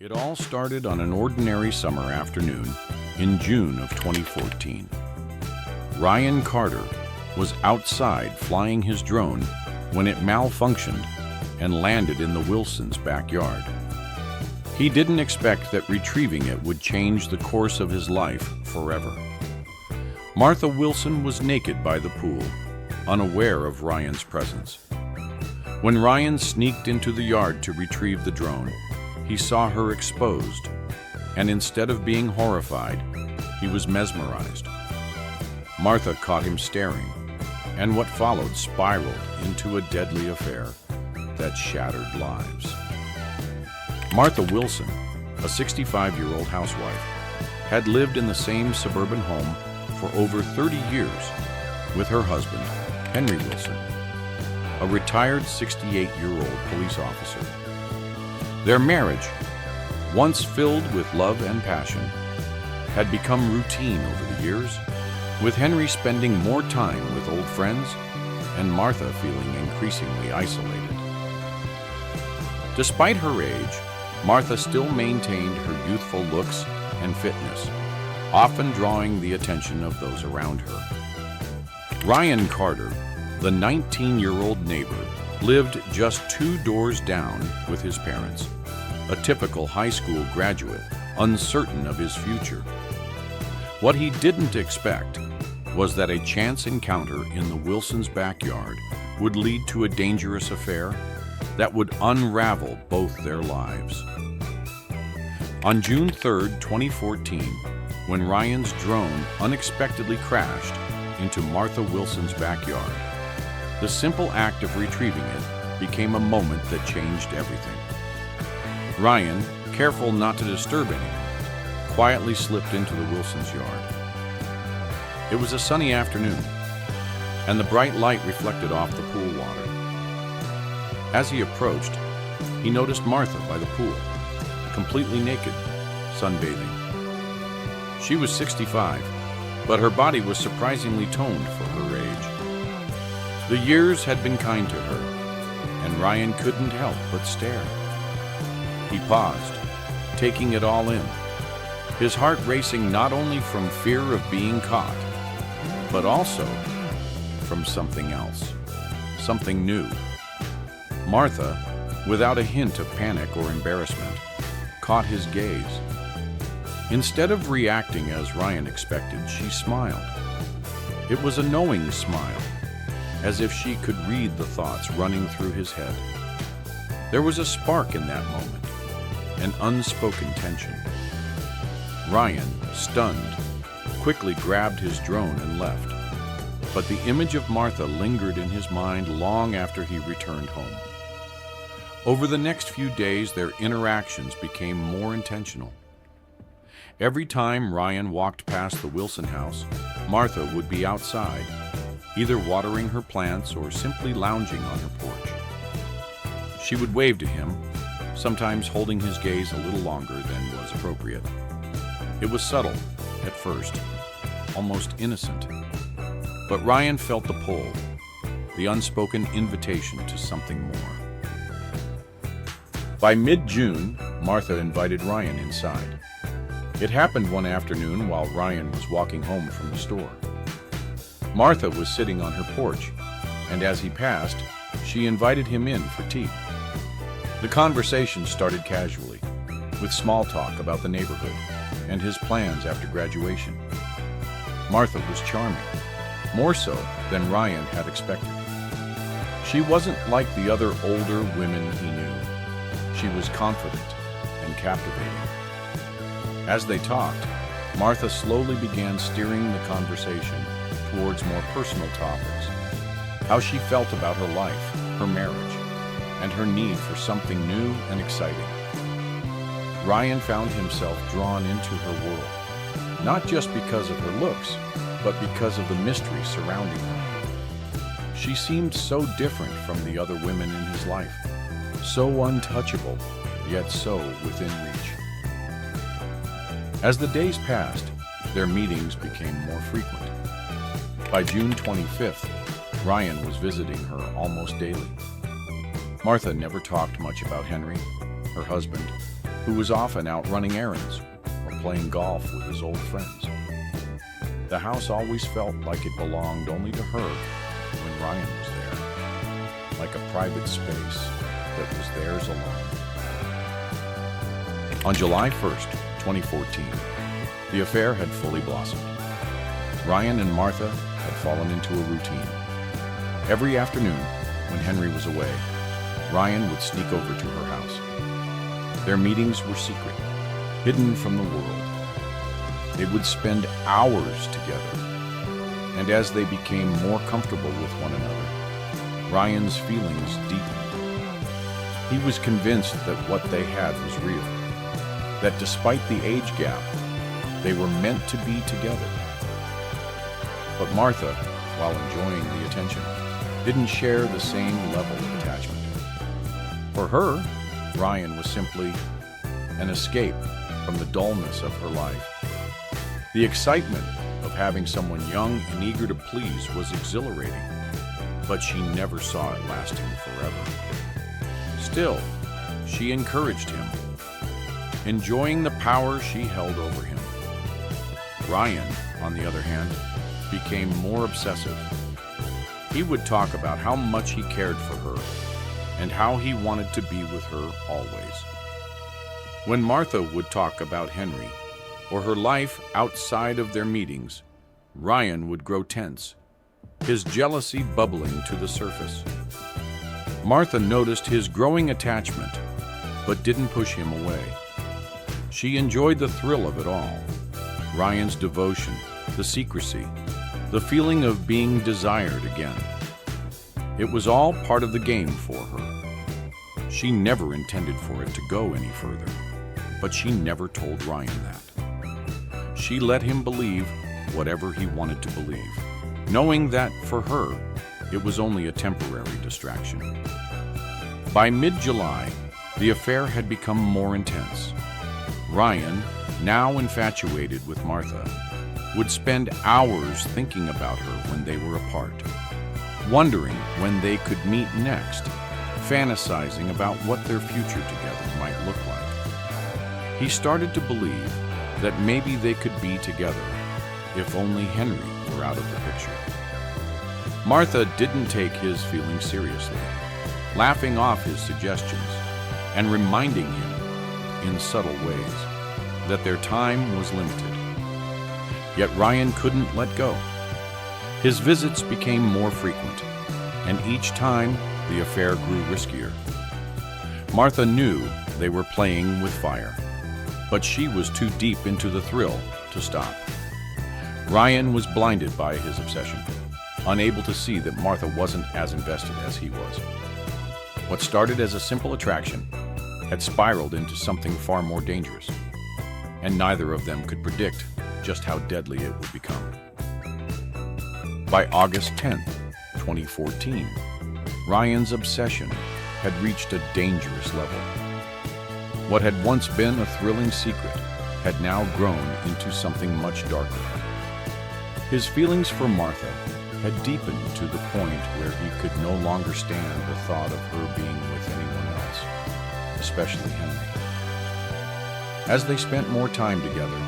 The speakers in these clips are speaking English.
It all started on an ordinary summer afternoon in June of 2014. Ryan Carter was outside flying his drone when it malfunctioned and landed in the Wilsons' backyard. He didn't expect that retrieving it would change the course of his life forever. Martha Wilson was naked by the pool, unaware of Ryan's presence. When Ryan sneaked into the yard to retrieve the drone, he saw her exposed, and instead of being horrified, he was mesmerized. Martha caught him staring, and what followed spiraled into a deadly affair that shattered lives. Martha Wilson, a 65-year-old housewife, had lived in the same suburban home for over 30 years with her husband, Henry Wilson, a retired 68-year-old police officer. Their marriage, once filled with love and passion, had become routine over the years, with Henry spending more time with old friends and Martha feeling increasingly isolated. Despite her age, Martha still maintained her youthful looks and fitness, often drawing the attention of those around her. Ryan Carter, the 19-year-old neighbor, lived just 2 doors down with his parents, a typical high school graduate, uncertain of his future. What he didn't expect was that a chance encounter in the Wilsons' backyard would lead to a dangerous affair that would unravel both their lives. On June 3, 2014, when Ryan's drone unexpectedly crashed into Martha Wilson's backyard, the simple act of retrieving it became a moment that changed everything. Ryan, careful not to disturb anyone, quietly slipped into the Wilsons' yard. It was a sunny afternoon, and the bright light reflected off the pool water. As he approached, he noticed Martha by the pool, completely naked, sunbathing. She was 65, but her body was surprisingly toned for her age. The years had been kind to her, and Ryan couldn't help but stare. He paused, taking it all in, his heart racing not only from fear of being caught, but also from something else, something new. Martha, without a hint of panic or embarrassment, caught his gaze. Instead of reacting as Ryan expected, she smiled. It was a knowing smile, as if she could read the thoughts running through his head. There was a spark in that moment, an unspoken tension. Ryan, stunned, quickly grabbed his drone and left, but the image of Martha lingered in his mind long after he returned home. Over the next few days, their interactions became more intentional. Every time Ryan walked past the Wilson house, Martha would be outside, either watering her plants or simply lounging on her porch. She would wave to him, sometimes holding his gaze a little longer than was appropriate. It was subtle at first, almost innocent, but Ryan felt the pull, the unspoken invitation to something more. By mid-June, Martha invited Ryan inside. It happened one afternoon while Ryan was walking home from the store. Martha was sitting on her porch, and as he passed, she invited him in for tea. The conversation started casually, with small talk about the neighborhood and his plans after graduation. Martha was charming, more so than Ryan had expected. She wasn't like the other older women he knew. She was confident and captivating. As they talked, Martha slowly began steering the conversation towards more personal topics, how she felt about her life, her marriage, and her need for something new and exciting. Ryan found himself drawn into her world, not just because of her looks, but because of the mystery surrounding her. She seemed so different from the other women in his life, so untouchable, yet so within reach. As the days passed, their meetings became more frequent. By June 25th, Ryan was visiting her almost daily. Martha never talked much about Henry, her husband, who was often out running errands or playing golf with his old friends. The house always felt like it belonged only to her when Ryan was there, like a private space that was theirs alone. On July 1st, 2014, the affair had fully blossomed. Ryan and Martha had fallen into a routine. Every afternoon, when Henry was away, Ryan would sneak over to her house. Their meetings were secret, hidden from the world. They would spend hours together, and as they became more comfortable with one another, Ryan's feelings deepened. He was convinced that what they had was real, that despite the age gap, they were meant to be together. But Martha, while enjoying the attention, didn't share the same level of attachment. For her, Ryan was simply an escape from the dullness of her life. The excitement of having someone young and eager to please was exhilarating, but she never saw it lasting forever. Still, she encouraged him, enjoying the power she held over him. Ryan, on the other hand, became more obsessive. He would talk about how much he cared for her and how he wanted to be with her always. When Martha would talk about Henry or her life outside of their meetings, Ryan would grow tense, his jealousy bubbling to the surface. Martha noticed his growing attachment, but didn't push him away. She enjoyed the thrill of it all, Ryan's devotion, the secrecy, the feeling of being desired again. It was all part of the game for her. She never intended for it to go any further, but she never told Ryan that. She let him believe whatever he wanted to believe, knowing that for her, it was only a temporary distraction. By mid-July, the affair had become more intense. Ryan, now infatuated with Martha, would spend hours thinking about her when they were apart, wondering when they could meet next, fantasizing about what their future together might look like. He started to believe that maybe they could be together if only Henry were out of the picture. Martha didn't take his feelings seriously, laughing off his suggestions and reminding him in subtle ways that their time was limited. Yet Ryan couldn't let go. His visits became more frequent, and each time the affair grew riskier. Martha knew they were playing with fire, but she was too deep into the thrill to stop. Ryan was blinded by his obsession, unable to see that Martha wasn't as invested as he was. What started as a simple attraction had spiraled into something far more dangerous, and neither of them could predict just how deadly it would become. By August 10th, 2014, Ryan's obsession had reached a dangerous level. What had once been a thrilling secret had now grown into something much darker. His feelings for Martha had deepened to the point where he could no longer stand the thought of her being with anyone else, especially Henry. As they spent more time together,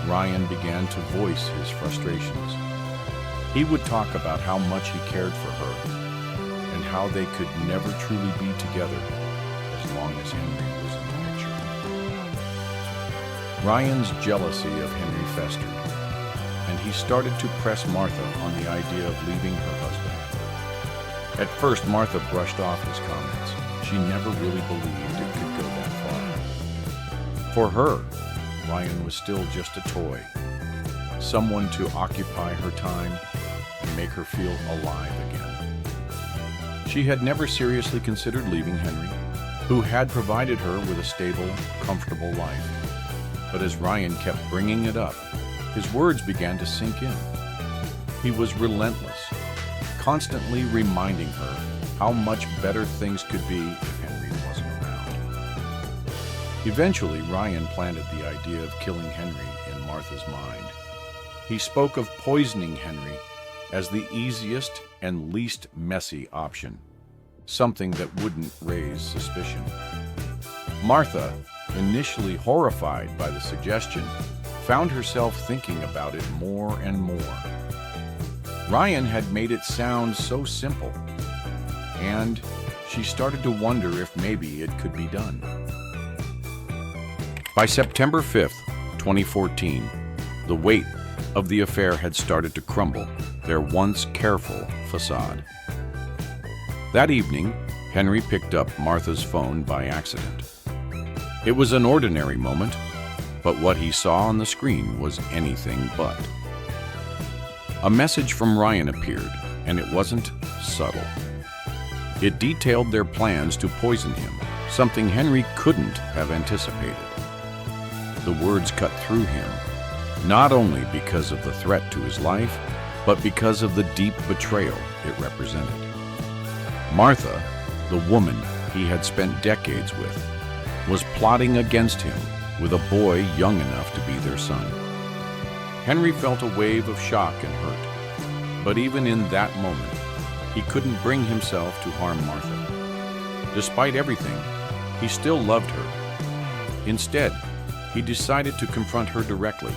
Ryan began to voice his frustrations. He would talk about how much he cared for her and how they could never truly be together as long as Henry was in the picture. Ryan's jealousy of Henry festered, and he started to press Martha on the idea of leaving her husband. At first, Martha brushed off his comments. She never really believed it could go that far. For her, Ryan was still just a toy, someone to occupy her time and make her feel alive again. She had never seriously considered leaving Henry, who had provided her with a stable, comfortable life. But as Ryan kept bringing it up, his words began to sink in. He was relentless, constantly reminding her how much better things could be if Henry wasn't around. Eventually, Ryan planted the idea of killing Henry in Martha's mind. He spoke of poisoning Henry as the easiest and least messy option, something that wouldn't raise suspicion. Martha, initially horrified by the suggestion, found herself thinking about it more and more. Ryan had made it sound so simple, and she started to wonder if maybe it could be done. By September 5th, 2014, the weight of the affair had started to crumble their once careful facade. That evening, Henry picked up Martha's phone by accident. It was an ordinary moment, but what he saw on the screen was anything but. A message from Ryan appeared, and it wasn't subtle. It detailed their plans to poison him, something Henry couldn't have anticipated. The words cut through him, not only because of the threat to his life, but because of the deep betrayal it represented. Martha, the woman he had spent decades with, was plotting against him with a boy young enough to be their son. Henry felt a wave of shock and hurt, but even in that moment, he couldn't bring himself to harm Martha. Despite everything, he still loved her. Instead, he decided to confront her directly.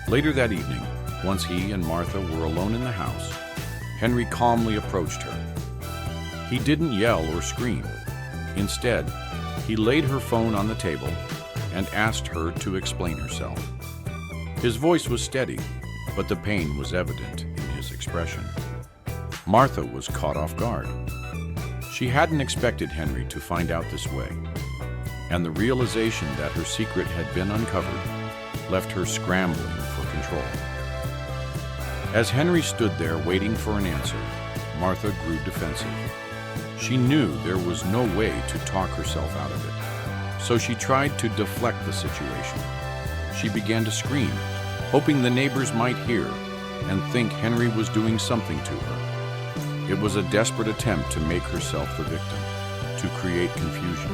Later that evening, once he and Martha were alone in the house, Henry calmly approached her. He didn't yell or scream. Instead, he laid her phone on the table and asked her to explain herself. His voice was steady, but the pain was evident in his expression. Martha was caught off guard. She hadn't expected Henry to find out this way, and the realization that her secret had been uncovered left her scrambling for control. As Henry stood there waiting for an answer, Martha grew defensive. She knew there was no way to talk herself out of it, so she tried to deflect the situation. She began to scream, hoping the neighbors might hear and think Henry was doing something to her. It was a desperate attempt to make herself the victim, to create confusion.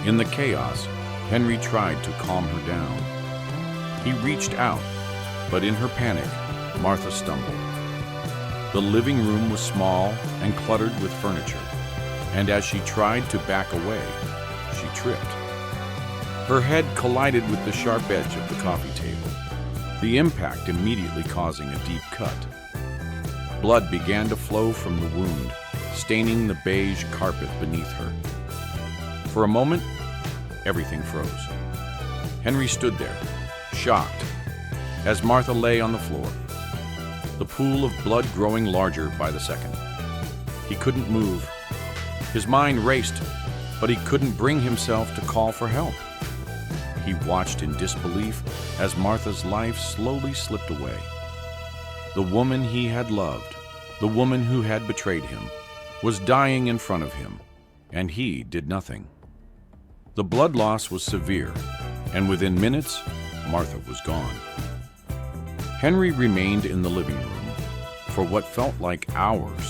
In the chaos, Henry tried to calm her down. He reached out, but in her panic, Martha stumbled. The living room was small and cluttered with furniture, and as she tried to back away, she tripped. Her head collided with the sharp edge of the coffee table, the impact immediately causing a deep cut. Blood began to flow from the wound, staining the beige carpet beneath her. For a moment, everything froze. Henry stood there, shocked, as Martha lay on the floor, the pool of blood growing larger by the second. He couldn't move. His mind raced, but he couldn't bring himself to call for help. He watched in disbelief as Martha's life slowly slipped away. The woman he had loved, the woman who had betrayed him, was dying in front of him, and he did nothing. The blood loss was severe, and within minutes, Martha was gone. Henry remained in the living room for what felt like hours,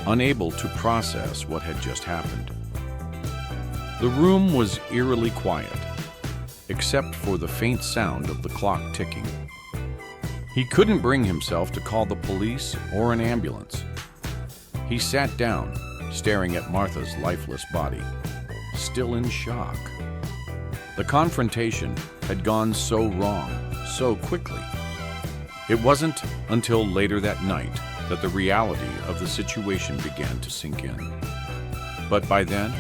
unable to process what had just happened. The room was eerily quiet, except for the faint sound of the clock ticking. He couldn't bring himself to call the police or an ambulance. He sat down, staring at Martha's lifeless body, still in shock. The confrontation had gone so wrong, so quickly. It wasn't until later that night that the reality of the situation began to sink in. But by then,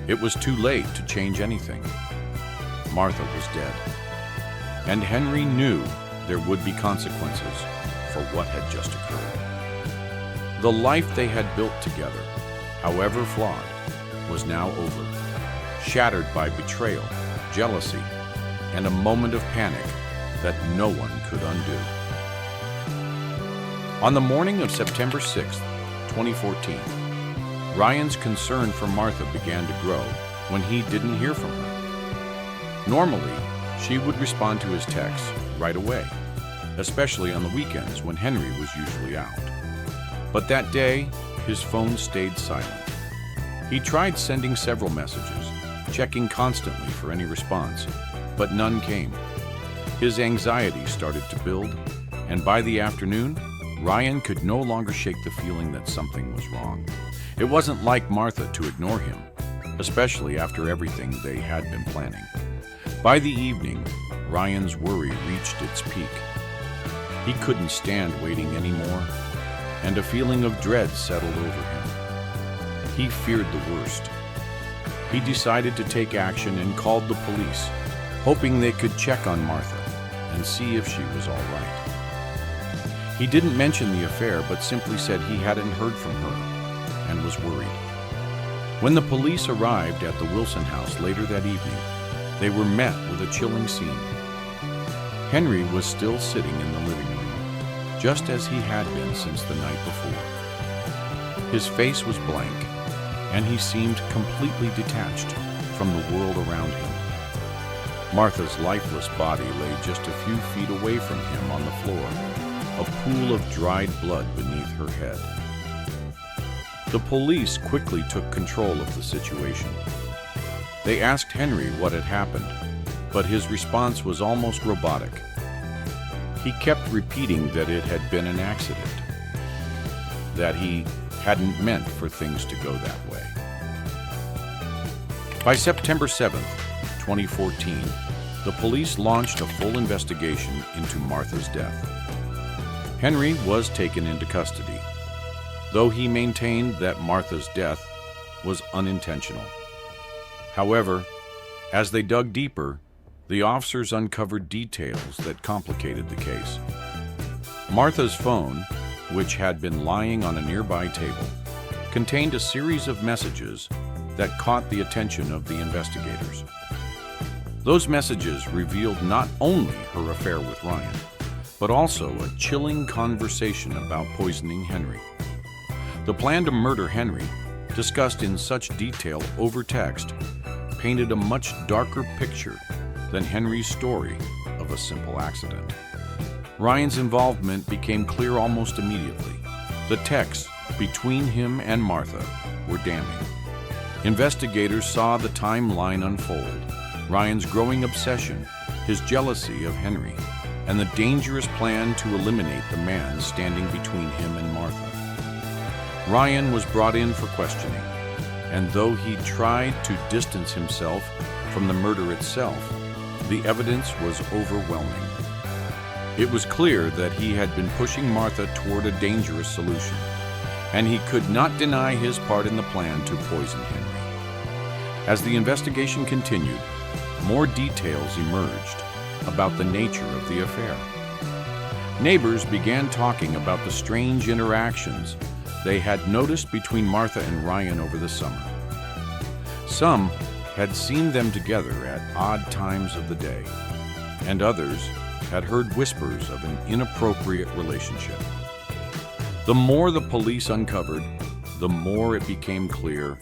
it was too late to change anything. Martha was dead, and Henry knew there would be consequences for what had just occurred. The life they had built together, however flawed, was now over, shattered by betrayal, jealousy, and a moment of panic that no one could undo. On the morning of September 6, 2014, Ryan's concern for Martha began to grow when he didn't hear from her. Normally, she would respond to his texts right away, especially on the weekends when Henry was usually out. But that day, his phone stayed silent. He tried sending several messages, checking constantly for any response, but none came. His anxiety started to build, and by the afternoon, Ryan could no longer shake the feeling that something was wrong. It wasn't like Martha to ignore him. especially after everything they had been planning. By the evening, Ryan's worry reached its peak. He couldn't stand waiting anymore, and a feeling of dread settled over him. He feared the worst. He decided to take action and called the police, hoping they could check on Martha and see if she was all right. He didn't mention the affair, but simply said he hadn't heard from her and was worried. When the police arrived at the Wilson house later that evening, they were met with a chilling scene. Henry was still sitting in the living room, just as he had been since the night before. His face was blank, and he seemed completely detached from the world around him. Martha's lifeless body lay just a few feet away from him on the floor, a pool of dried blood beneath her head. The police quickly took control of the situation. They asked Henry what had happened, but his response was almost robotic. He kept repeating that it had been an accident, that he hadn't meant for things to go that way. By September 7th, 2014, the police launched a full investigation into Martha's death. Henry was taken into custody, though he maintained that Martha's death was unintentional. However, as they dug deeper, the officers uncovered details that complicated the case. Martha's phone, which had been lying on a nearby table, contained a series of messages that caught the attention of the investigators. Those messages revealed not only her affair with Ryan, but also a chilling conversation about poisoning Henry. The plan to murder Henry, discussed in such detail over text, painted a much darker picture than Henry's story of a simple accident. Ryan's involvement became clear almost immediately. The texts between him and Martha were damning. Investigators saw the timeline unfold, Ryan's growing obsession, his jealousy of Henry, and the dangerous plan to eliminate the man standing between him and Martha. Ryan was brought in for questioning, and though he tried to distance himself from the murder itself, the evidence was overwhelming. It was clear that he had been pushing Martha toward a dangerous solution, and he could not deny his part in the plan to poison Henry. As the investigation continued, more details emerged about the nature of the affair. Neighbors began talking about the strange interactions they had noticed between Martha and Ryan over the summer. Some had seen them together at odd times of the day, and others had heard whispers of an inappropriate relationship. The more the police uncovered, the more it became clear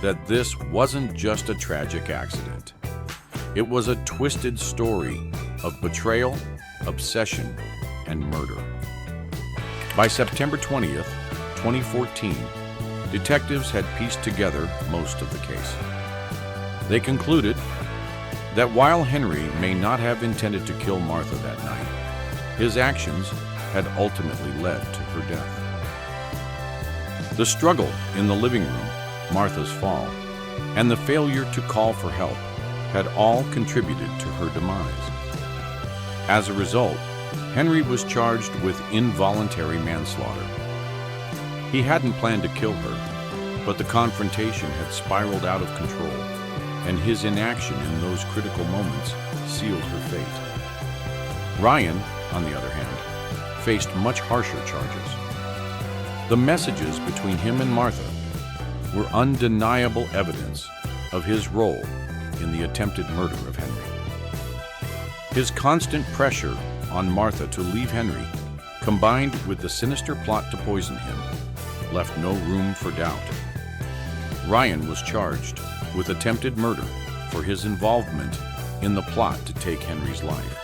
that this wasn't just a tragic accident. It was a twisted story of betrayal, obsession, and murder. By September 20th, 2014, detectives had pieced together most of the case. They concluded that while Henry may not have intended to kill Martha that night, his actions had ultimately led to her death. The struggle in the living room, Martha's fall, and the failure to call for help had all contributed to her demise. As a result, Henry was charged with involuntary manslaughter. He hadn't planned to kill her, but the confrontation had spiraled out of control, and his inaction in those critical moments sealed her fate. Ryan, on the other hand, faced much harsher charges. The messages between him and Martha were undeniable evidence of his role in the attempted murder of Henry. His constant pressure on Martha to leave Henry, combined with the sinister plot to poison him, left no room for doubt. Ryan was charged with attempted murder for his involvement in the plot to take Henry's life.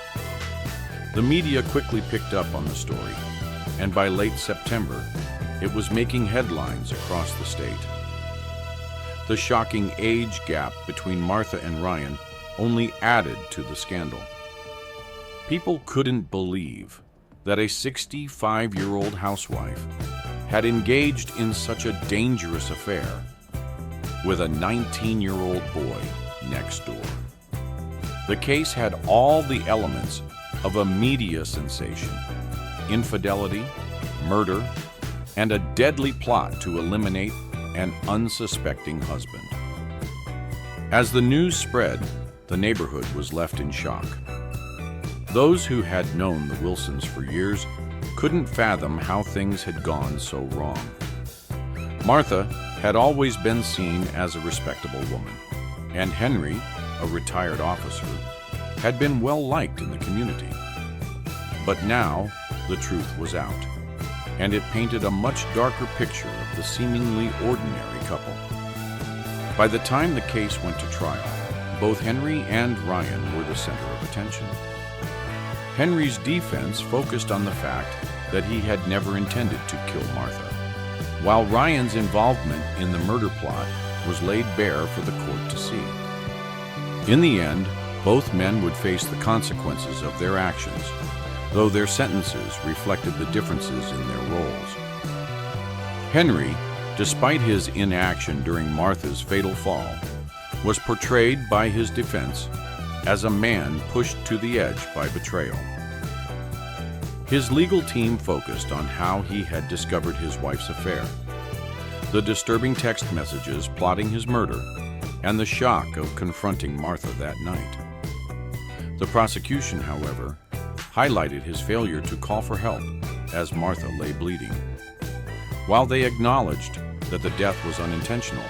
The media quickly picked up on the story, and by late September, it was making headlines across the state. The shocking age gap between Martha and Ryan only added to the scandal. People couldn't believe that a 65-year-old housewife had engaged in such a dangerous affair. with a 19-year-old boy next door. The case had all the elements of a media sensation: infidelity, murder, and a deadly plot to eliminate an unsuspecting husband. As the news spread, the neighborhood was left in shock. Those who had known the Wilsons for years couldn't fathom how things had gone so wrong. Martha had always been seen as a respectable woman, and Henry, a retired officer, had been well liked in the community. But now the truth was out, and it painted a much darker picture of the seemingly ordinary couple. By the time the case went to trial, both Henry and Ryan were the center of attention. Henry's defense focused on the fact that he had never intended to kill Martha, while Ryan's involvement in the murder plot was laid bare for the court to see. In the end, both men would face the consequences of their actions, though their sentences reflected the differences in their roles. Henry, despite his inaction during Martha's fatal fall, was portrayed by his defense as a man pushed to the edge by betrayal. His legal team focused on how he had discovered his wife's affair, the disturbing text messages plotting his murder, and the shock of confronting Martha that night. The prosecution, however, highlighted his failure to call for help as Martha lay bleeding. While they acknowledged that the death was unintentional,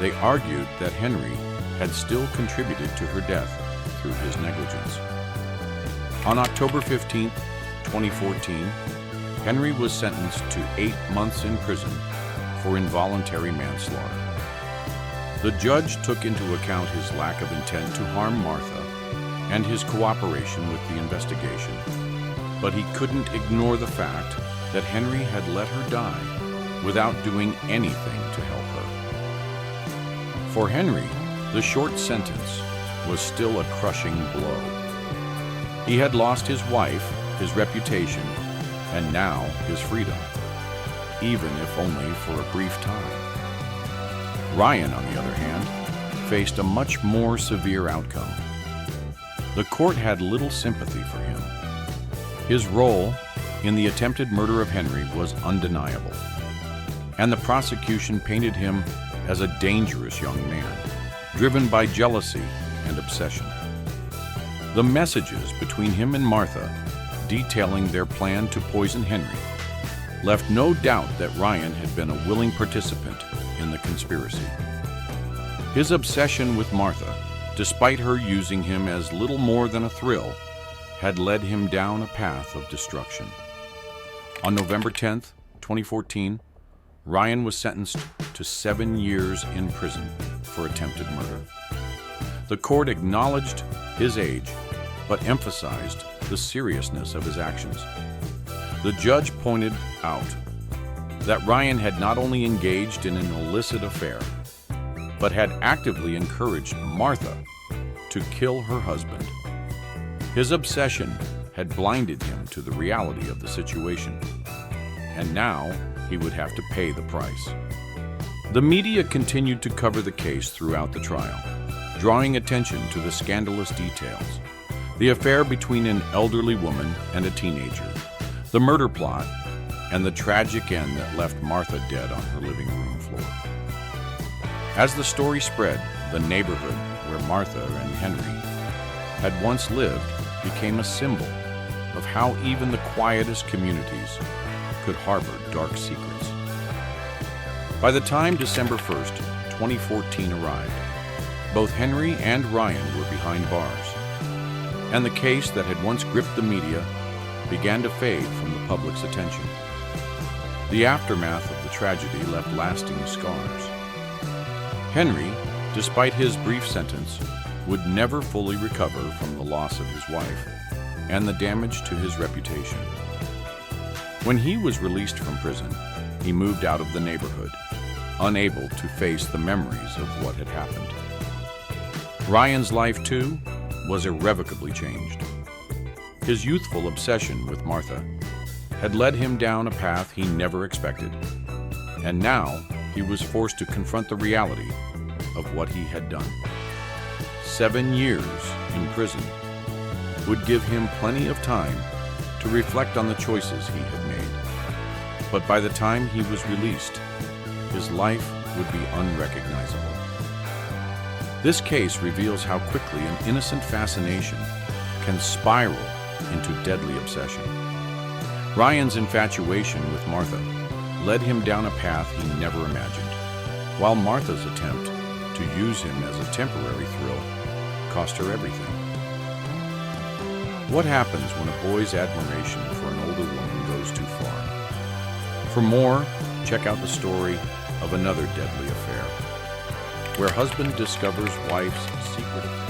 they argued that Henry had still contributed to her death through his negligence. On October 15, 2014, Henry was sentenced to 8 months in prison for involuntary manslaughter. The judge took into account his lack of intent to harm Martha and his cooperation with the investigation, but he couldn't ignore the fact that Henry had let her die without doing anything to help her. For Henry, the short sentence was still a crushing blow. He had lost his wife, his reputation, and now his freedom, even if only for a brief time. Ryan, on the other hand, faced a much more severe outcome. The court had little sympathy for him. His role in the attempted murder of Henry was undeniable, and the prosecution painted him as a dangerous young man, driven by jealousy and obsession. The messages between him and Martha, detailing their plan to poison Henry, left no doubt that Ryan had been a willing participant in the conspiracy. His obsession with Martha, despite her using him as little more than a thrill, had led him down a path of destruction. On November 10, 2014, Ryan was sentenced to 7 years in prison for attempted murder. The court acknowledged his age, but emphasized the seriousness of his actions. The judge pointed out that Ryan had not only engaged in an illicit affair, but had actively encouraged Martha to kill her husband. His obsession had blinded him to the reality of the situation, and now he would have to pay the price. The media continued to cover the case throughout the trial, drawing attention to the scandalous details: the affair between an elderly woman and a teenager, the murder plot, and the tragic end that left Martha dead on her living room floor. As the story spread, the neighborhood where Martha and Henry had once lived became a symbol of how even the quietest communities could harbor dark secrets. By the time December 1st, 2014 arrived, both Henry and Ryan were behind bars, and the case that had once gripped the media began to fade from the public's attention. The aftermath of the tragedy left lasting scars. Henry, despite his brief sentence, would never fully recover from the loss of his wife and the damage to his reputation. When he was released from prison, he moved out of the neighborhood, unable to face the memories of what had happened. Ryan's life, too, was irrevocably changed. His youthful obsession with Martha had led him down a path he never expected, and now he was forced to confront the reality of what he had done. 7 years in prison would give him plenty of time to reflect on the choices he had made. But by the time he was released, his life would be unrecognizable. This case reveals how quickly an innocent fascination can spiral into deadly obsession. Ryan's infatuation with Martha led him down a path he never imagined, while Martha's attempt to use him as a temporary thrill cost her everything. What happens when a boy's admiration for an older woman goes too far? For more, check out the story of another deadly affair, where husband discovers wife's secret affair.